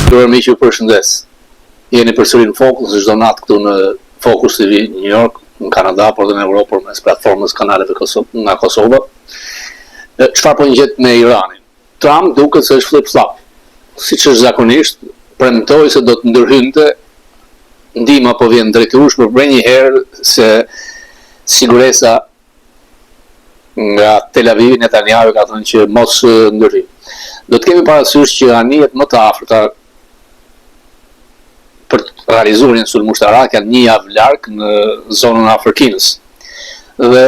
Nderuar miq, ju përshëndes. Jeni përsëri në Fokus çdo natë këtu në Fokus TV New York, në Kanada, por edhe në Europë përmes platformës kanaleve nga Kosova. Çfarë po ngjet me Iranin? Trump duket se është flip-flop. Siç është zakonisht, premtoi se do të ndërhynte ndihma po vjen drejturush për një herë se siguresa nga Tel Aviv Netanyahu ka thënë që mos ndërhyj. Do të kemi parasysh që anijet më të afërta për të realizuar një sulm ushtarak janë një javë larg në zonën e Afrikës. Dhe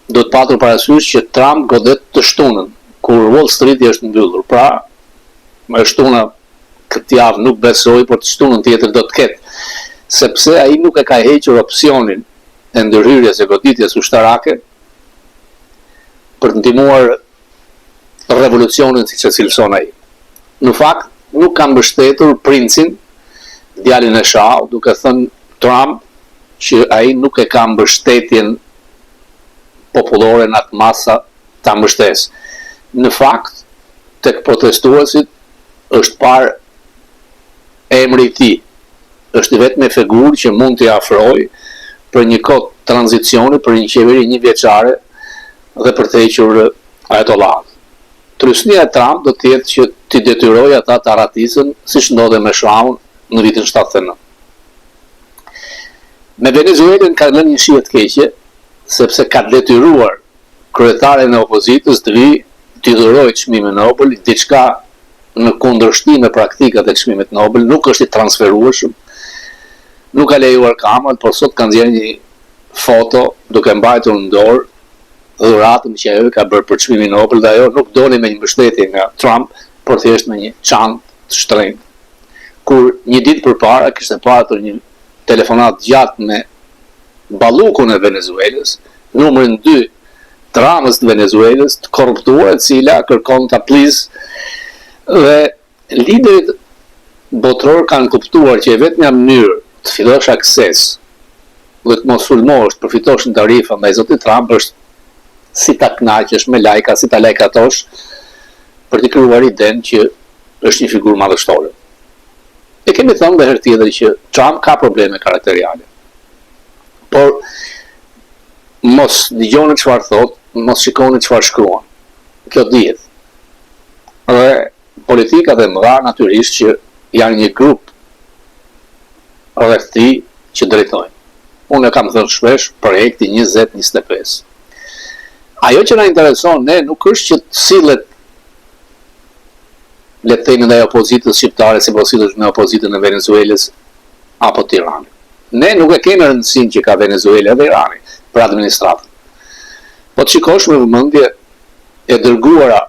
do të patur parasysh që Trump godet të shtunën, kur Wall Street është mbyllur. Pra, më shtuna këtë javë nuk besoj, por të shtunën tjetër do të ketë, sepse ai nuk e ka hequr opsionin e ndërhyrjes e goditjes ushtarake për të ndihmuar revolucionin siç e cilëson ai. Në fakt, nuk ka mbështetur princin, djalin e Shah, duke thënë Trump që ai nuk e ka mbështetjen popullore në atë masa ta mbështesë. Në fakt, tek protestuesit është parë emri i tij. Është vetëm figurë që mund t'i afrojë për një kohë tranzicioni, për një qeveri një vjeçare dhe për të hequr ajatollahët. Trysnia e Trump do të jetë që t'i detyrojë ata të arratisën, siç ndodhe me Shahun në vitin 79. Me Venezuelën ka lënë një shije të keqe, sepse ka detyruar kryetaren e opozitës të vijë t'i dhurojë çmimin Nobel, diçka në kundërshtim me praktikat e çmimit Nobel, nuk është i transferueshëm. Nuk ka lejuar kamerat, por sot kanë nxjerrë një foto duke mbajtur në dorë dhuratën që ajo ka bërë për çmimin Nobel, dhe ajo nuk doli me një mbështetje nga Trump, por thjesht me një çantë të shtrenjtë. Kur një ditë përpara kishte patur një telefonat gjatë me ballukun e Venezuelës, numrin 2 të Ramës të Venezuelës, të korruptuar, e cila kërkon ta plis, dhe liderit botror kanë kuptuar që vetmja mënyrë të fillosh akses dhe të mos sulmosh, përfitosh në tarifa ndaj zotit Trump është si ta kënaqesh me lajka, si ta lajkatosh për të krijuar idenë që është një figurë madhështore. E kemi thënë dhe herë tjetër që Trump ka probleme karakteriale. Por mos dëgjoni çfarë thot, mos shikoni çfarë shkruan. Kjo dihet. Dhe politikat e mëdha natyrisht që janë një grup rreth tij që drejtojnë. Unë e kam thënë shpesh projekti 2025. Ajo që na intereson ne nuk është që të sillet le të themi ndaj opozitës shqiptare si po sillet me opozitën e Venezuelës apo Tiranës. Ne nuk e kemi rëndësinë që ka Venezuela dhe Irani për administratën. Po të shikosh me vëmendje e dërguara,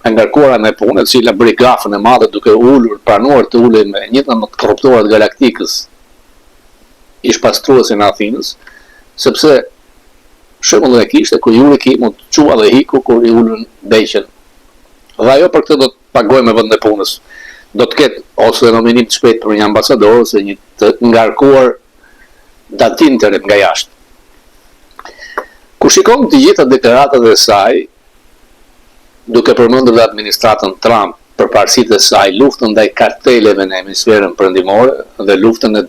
e ngarkuara me punë, e cila bëri gafën e madhe duke ulur, pranuar të ulej me një nga më të korruptuarat galaktikës, ish pastruesin e Athinës, sepse shembull e kishte ku Juriki mund të qua dhe hiku kur i ulën beqen. Dhe ajo për këtë do të pagojë me vend e punës. Do të ketë ose nominim të shpejt për një ambasador ose një të ngarkuar datinterim nga jashtë. Kur shikon të gjitha deklaratat e saj, duke përmendur dhe administratën Trump për parësitë e saj, luftën ndaj karteleve në hemisferën perëndimore dhe luftën e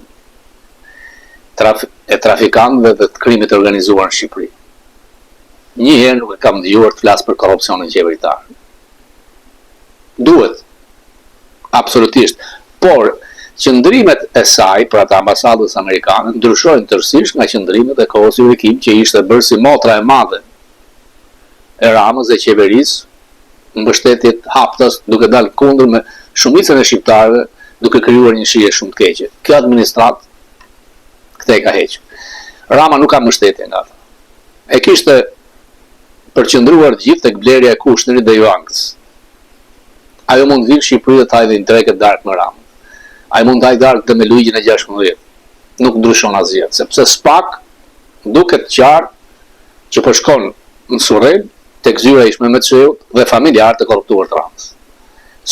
trafikantëve dhe të krimit të organizuar në Shqipëri. Njëherë nuk e kam dëgjuar të flas për korrupsionin qeveritar. Duhet, absolutisht, por qëndrimet e saj për atë ambasadës amerikane ndryshojnë tërësisht nga qëndrimet e kohës Jurikim, që ishte bërë si motra e madhe e Ramës dhe qeverisë, mbështetjet haptas duke dalë kundër me shumicën e shqiptarëve, duke krijuar një shije shumë të keqe. Kjo administrat këtë e ka hequr. Rama nuk ka mbështetje nga ata. E kishte përqendruar gjithë tek blerja e Kushnerit dhe Juankës. Ajo mund të vinë në Shqipëri dhe të hajë dhe dreket darkë me Ramën. Ajo mund të hajë darkë dhe me ligjin e 16. Nuk ndryshon asgjë, sepse SPAK duket qartë që po shkon në Surrel tek zyra ish Mehmet Sheut dhe familjar të korruptuar të Ramës.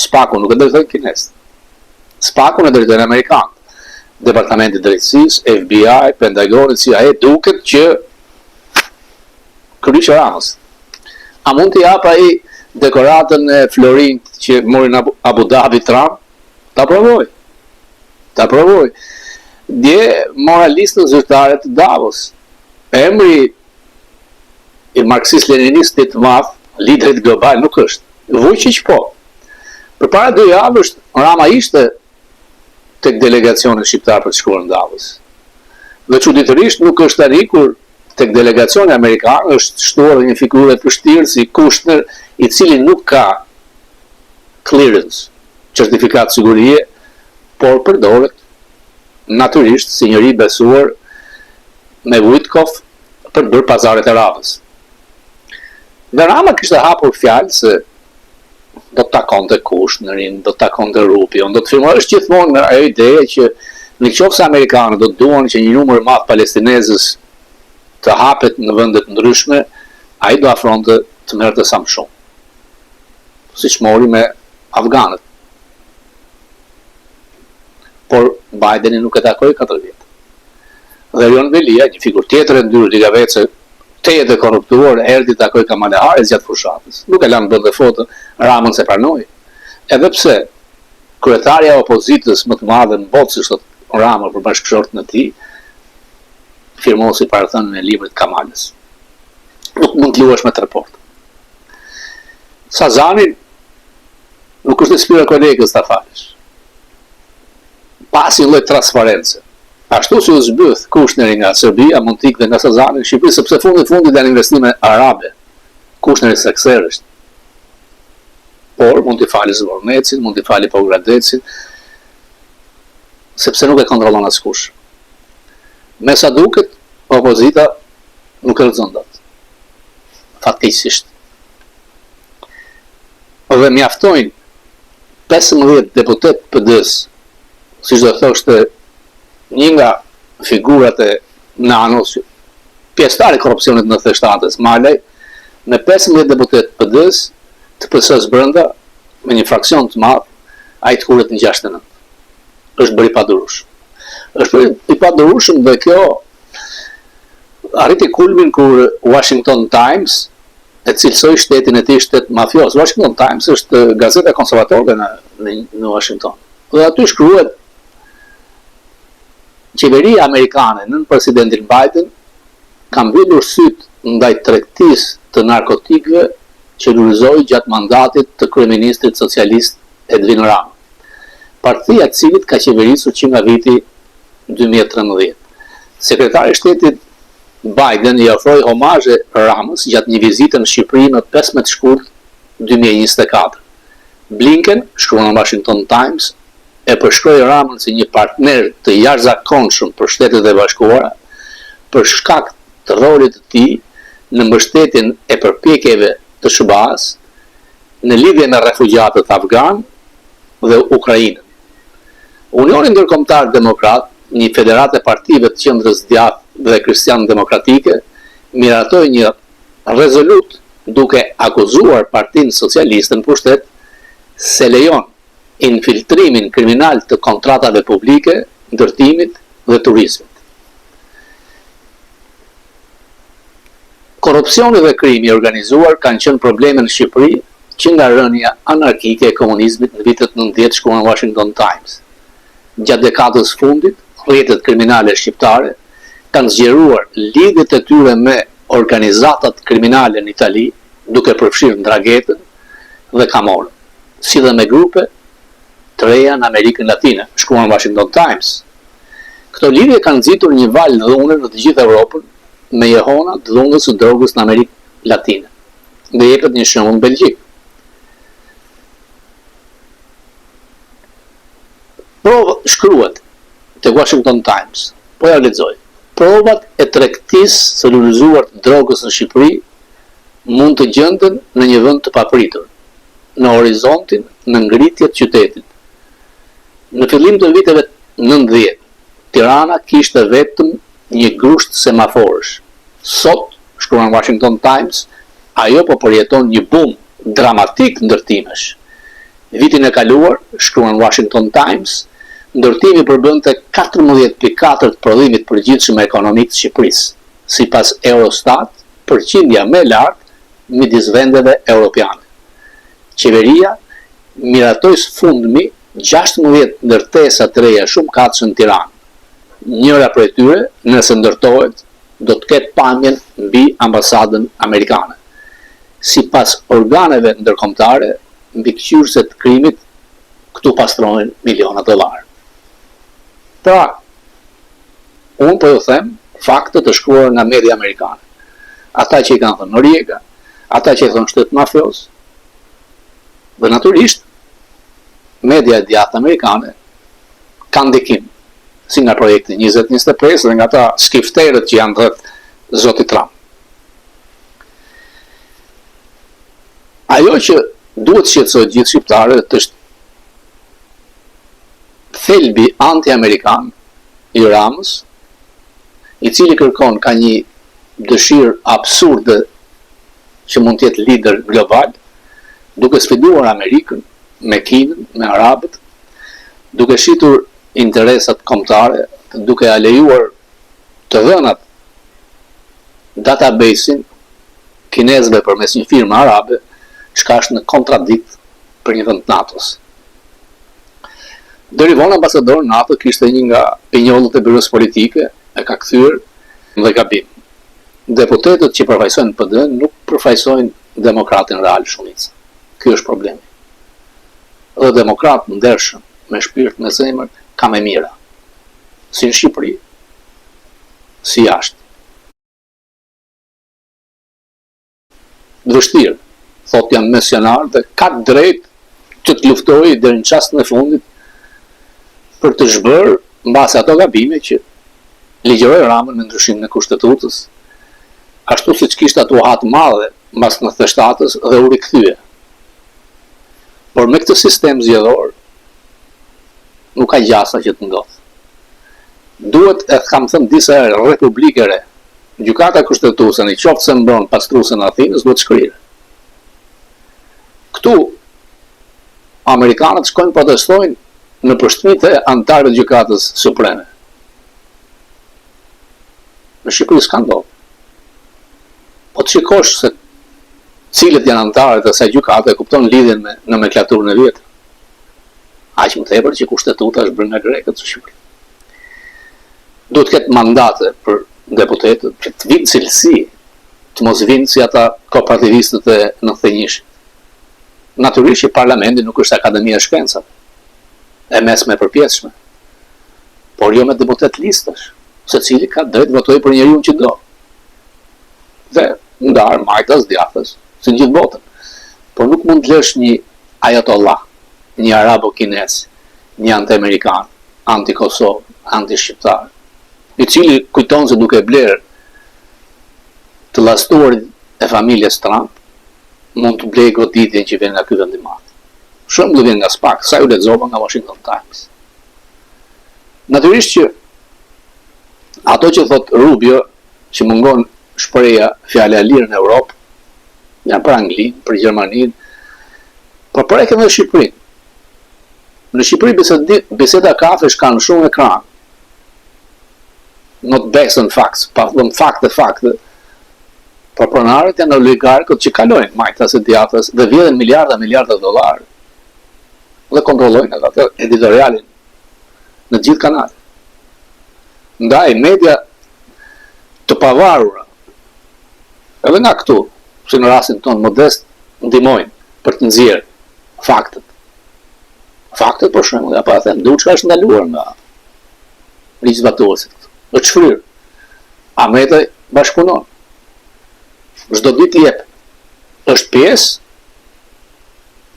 SPAK-u nuk e drejton kinez. SPAK-u e drejton amerikan. Departamenti i Drejtësisë, FBI, Pentagoni, CIA duket që kryqë Ramës. A mund t'i jap ai dekoratën e Florint që mori në Abu Dhabi Trump? Ta provoj. Dje moralistët zyrtare të Davos, emri i marksist-leninistit të madh, liderit global nuk është. Vučić po. Përpara 2 javësh Rama ishte tek delegacioni shqiptar për të shkuar në Davos. Dhe çuditërisht nuk është arritur tek delegacioni amerikan, është shtuar një figurë e vështirë si Kushner, i cili nuk ka clearance, certifikat sigurie, por përdoret natyrisht si njëri besuar me Witkoff për bërë pazaret e radhës. Dhe Rama kishte hapur fjalë se do të takonte Kushnerin, do të takonte Rupion, do të firmohesh gjithmonë me ajo ide që në qoftë se amerikanët do të duan që një numër i madh palestinezës të hapet në vende të ndryshme, ai do afronte të merrte sa më shumë. Siç mori me afganët. Por Bideni nuk e takoi 4 vjet. Dhe Rion Velia, një figurë tjetër e ndyrë ligavece, tejet e korruptuar, erdhi takoi Kamala Harris gjatë fushatës. Nuk e lanë bënde foto, Ramën se pranoi. Edhe pse kryetarja e opozitës më të madhe në botë, si thot Rama për bashkëshortën e tij, firmosi para thënën e librit Kamalës. Nuk mund të luash me 3 portë. Sazani nuk është spira kolegës ta falësh. Pasi lloj transparence. Ashtu si u zbyth Kushneri nga Serbia, mund t'i ikte nga Sazani në Shqipëri, sepse fundit janë investime arabe. Kushneri sekser është. Por mund t'i fali Zvornecin, mund t'i fali Pogradecin, sepse nuk e kontrollon askush. Me sa duket, opozita nuk e lexon dot. Fatkeqësisht. Dhe mjaftojnë 15 deputet PD-s, siç do thoshte një nga figurat e Nanos, pjesëtar e korrupsionit në 97-s, Malaj, me 15 deputet PD-s të PS-s brenda, me një fraksion të madh, ai të huret në 69. Është bërë i padurueshëm. Është bërë i padurueshëm dhe kjo arriti kulmin kur Washington Times e cilësoi shtetin e tij shtet mafios. Washington Times është gazeta konservatore në Washington. Dhe aty shkruhet qeveria amerikane nën presidentin Biden ka mbyllur syt ndaj tregtisë të narkotikëve që lulëzoi gjatë mandatit të kryeministrit socialist Edwin Rama, partia e cilit ka qeverisur që nga viti 2013. Sekretari i shtetit Biden i ofroi omazhe Ramës gjatë një vizite në Shqipëri në 15 shkurt 2024. Blinken, shkruan në Washington Times, e përshkroi Ramën si një partner të jashtëzakonshëm për Shtetet e Bashkuara për shkak të rolit të tij në mbështetjen e përpjekjeve të SBA-s në lidhje me refugjatët afgan dhe Ukrainën. Unioni Ndërkombëtar Demokrat, një federatë e partive të qendrës djathtë dhe kristian-demokratike, miratoi një rezolut duke akuzuar Partinë Socialiste në pushtet se lejon infiltrimin kriminal të kontratave publike, ndërtimit dhe turizmit. Korrupsioni dhe krimi organizuar kanë qenë probleme në Shqipëri që nga rënia anarkike e komunizmit në vitet 90, shkruan Washington Times. Gjatë dekadës fundit, rrjetet kriminale shqiptare kanë zgjeruar lidhjet e tyre me organizatat kriminale në Itali, duke përfshirë Ndrangetën dhe Camorrën, si dhe me grupe të reja në Amerikën Latine, shkruan Washington Times. Këto lidhje kanë nxitur një val dhune në të gjithë Evropën me jehona të dhunës së drogës në Amerikën Latine. Dhe jepet një shembull në Belgjik. Shkruhet te Washington Times, po ja lexoj. Provat e tregtisë së lulëzuar të drogës në Shqipëri mund të gjenden në një vend të papritur, në horizontin në ngritje të qytetit. Në fillim të viteve 90, Tirana kishte vetëm një grusht semaforësh. Sot, shkruan Washington Times, ajo po përjeton një bum dramatik ndërtimesh. Vitin e kaluar, shkruan Washington Times, ndërtimi përbënte 14.4 të prodhimit përgjithshëm ekonomik të Shqipërisë, sipas Eurostat, përqindja më e lartë midis vendeve europiane. Qeveria miratoi së fundmi 16 ndërtesa të reja shumë katëshën në Tiranë. Njëra prej tyre, nëse ndërtohet, do të ketë pamjen mbi ambasadën amerikane. Sipas organeve ndërkombëtare, mbikëqyrëse të krimit këtu pastrohen miliona dollar. Pra, unë po ju them fakte të shkruar nga media amerikane. Ata që i kanë thënë Noriega, ata që i thonë shtet mafios, dhe naturisht, media e djathtë amerikane kanë ndikim, si nga projekti 2025 dhe nga ta skifterët që janë rreth Zotit Trump. Ajo që duhet shqetësojë gjithë shqiptarët është thelbi anti-amerikan i Ramës, i cili kërkon ka një dëshirë absurde që mund të jetë lider global, duke sfiduar Amerikën me Kinën, me Arabët, duke shitur interesat kombëtare, duke alejuar të dhënat databasin kinezëve përmes një firme arabe, çka është në kontradikt për një vend NATO-s. Deri vonë ambasador NATO kishte një nga pinjollët e byros politike, e ka kthyer dhe gabim. Deputetët që përfaqësojnë PD nuk përfaqësojnë demokratin real shumicë. Ky është problemi. Dhe demokrat ndershëm, me shpirt, me zemër, ka me mira. Si në Shqipëri, si jashtë. Vështirë, thot jam misionar dhe ka drejt që të luftoj deri në çastin e fundit për të zhbërë mbasi ato gabime që ligjëroi Ramën me ndryshimin e kushtetutës, ashtu siç kishte ato hatë madhe mbas 97-s dhe u rikthye. Por me këtë sistem zgjedhor nuk ka gjasa që të ndodhë. Duhet, e kam thënë disa herë, Republikë e re, gjykata kushtetuese në qoftë se mbron pastruesen e Athinës, duhet shkrirë. Këtu amerikanët shkojnë protestojnë në përshtypje e antarëve të gjykatës supreme. Në Shqipëri s'ka ndodhur. Po të shikosh se cilët janë antarët e asaj gjykate e kupton lidhjen me nomenklaturën e vjetër. Aq më tepër që kushtetuta është bërë nga grekët së Shqipërisë. Duhet të ketë mandate për deputetët që të vinë cilësi, të mos vinë si ata kooperativistët e 91-shit. Natyrisht që parlamenti nuk është akademia e shkencave, e mesme e përpjesshme, por jo me deputet listash, secili ka drejt votojë për njeriu që do. Dhe ndar majtas djathtas, si në gjithë botën. Por nuk mund të lësh një ajatollah, një arabo-kinez, një anti-amerikan, anti-Kosovë, anti-shqiptar, i cili kujton se duke blerë të llastuarit e familjes Trump, mund të blej goditjen që vjen nga ky vend i madh. Shumë vjen nga SPAK, sa ju lexova nga Washington Times. Natyrisht që ato që thot Rubio, që mungon shpreha fjala e lirë në Europë, janë për Anglinë, për Gjermaninë, por për edhe në Shqipërinë. Në Shqipëri biseda kafesh kanë shumë ekran. Not based on facts, pa thënë fakte. Por pronarët janë oligarkët që kalojnë majtas e djathtas dhe vjedhin miliarda dollar dhe kontrollojnë atë editorialin në gjithë kanalet. Ndaj media të pavarura, edhe nga këtu, si në rastin tonë modest, ndihmojnë për të nxjerrë faktet. Faktet për shembull, apo them, diçka është ndaluar nga ligjvatuesit. Është shfryrë. Ameta bashkëpunon. Çdo ditë jep. Është pjesë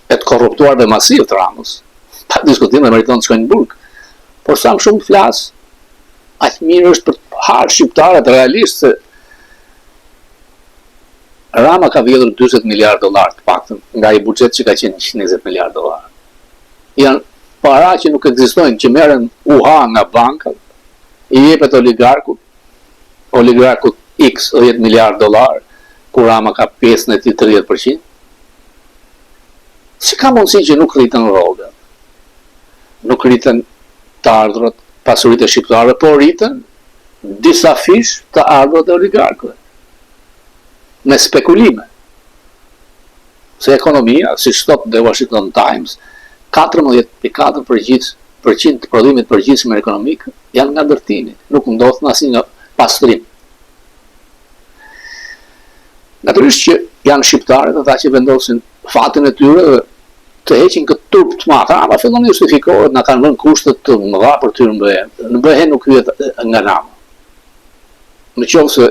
e të korruptuarve masiv të Ramës. Pa diskutim dhe meriton të shkojnë në burg. Por sa më shumë flas, aq mirë është për të harë shqiptarët realisht se Rama ka vjedhur 40 miliard dollar të paktën nga i buxhet që ka qenë 120 miliard dollar. Janë para që nuk ekzistojnë, që merren UHA nga banka, i jepet oligarkut X 10 miliard dollar, kur Rama ka pjesën e tij 30%. Si ka mundësi që nuk rriten rrogat, nuk rriten të ardhurat, pasuritë e shqiptarëve, por rriten disa fish të ardhurat e oligarkëve, me spekulime. Se ekonomia, si thot The Washington Times, 14% të prodhimit përgjithshëm ekonomik janë nga ndërtimi, nuk ndodh në asnjë nga pastrim. Natyrisht që janë shqiptarët ata që vendosin fatin e tyre dhe të heqin këtë turp të madh, ama fillon të justifikohet, na kanë vënë kushtet të mëdha për ty në BE nuk hyet nga nama. Nëse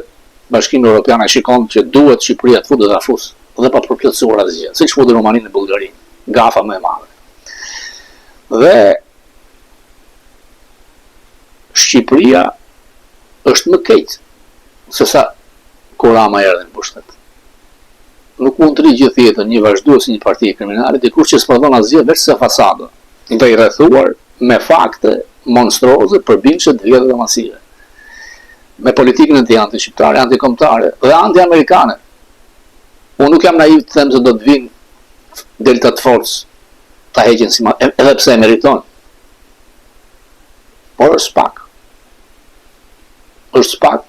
Bashkimi Evropian e shikon që duhet Shqipëria të futet afus dhe pa përplotësuar asgjë, siç futi Rumaninë në Bullgari, gafa më e madhe. Dhe Shqipëria është më keq se sa kur Rama erdhi në pushtet. Nuk mund të ri gjithë jetën një vazhdues i një partie kriminale, dikush që s'prodhon asgjë veç se fasado, dhe i rrethuar me fakte monstruoze, përbindshme të vjetra dhe masive. Me politikën e tij anti-shqiptare, antikombëtare dhe anti-amerikane. Unë nuk jam naiv të them se do të vinë Delta Force ta heqin si edhe pse e meriton. Por është pak. Është pak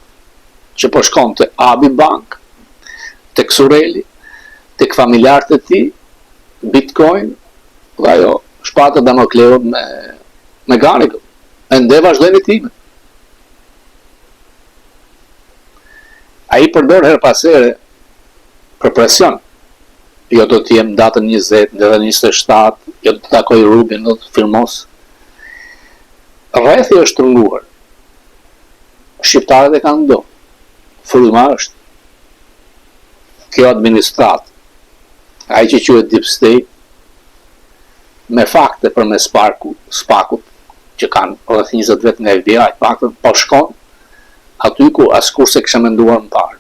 që po shkon te Abi Bank, tek Sureli, tek familjarët e tij, Bitcoin, dhe ajo shpatë Damokleut me Garikën. Ende vazhdojnë timet. Ai përdor her pas here për presion. Jo do të jem datën 20, dhe 27, jo do të takoj Rubin, do të firmos. Rrethi është trunguar. Shqiptarët e kanë do. Fryma është. Kjo administrat, ai që quhet Deep State, me fakte përmes Spakut, që kanë rreth 20 vjet nga FBI, paktën po shkon aty ku askush se kisha menduar më parë.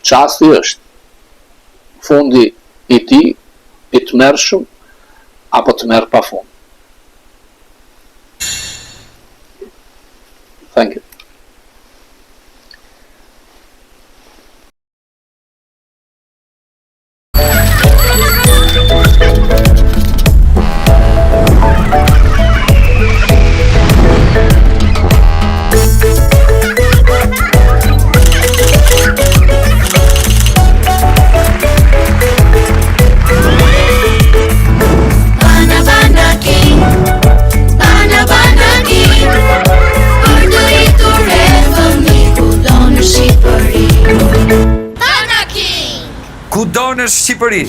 Çasti është fundi i tij i tmerrshëm apo tmerr pafund. Thank you. Kudo në Shqipëri.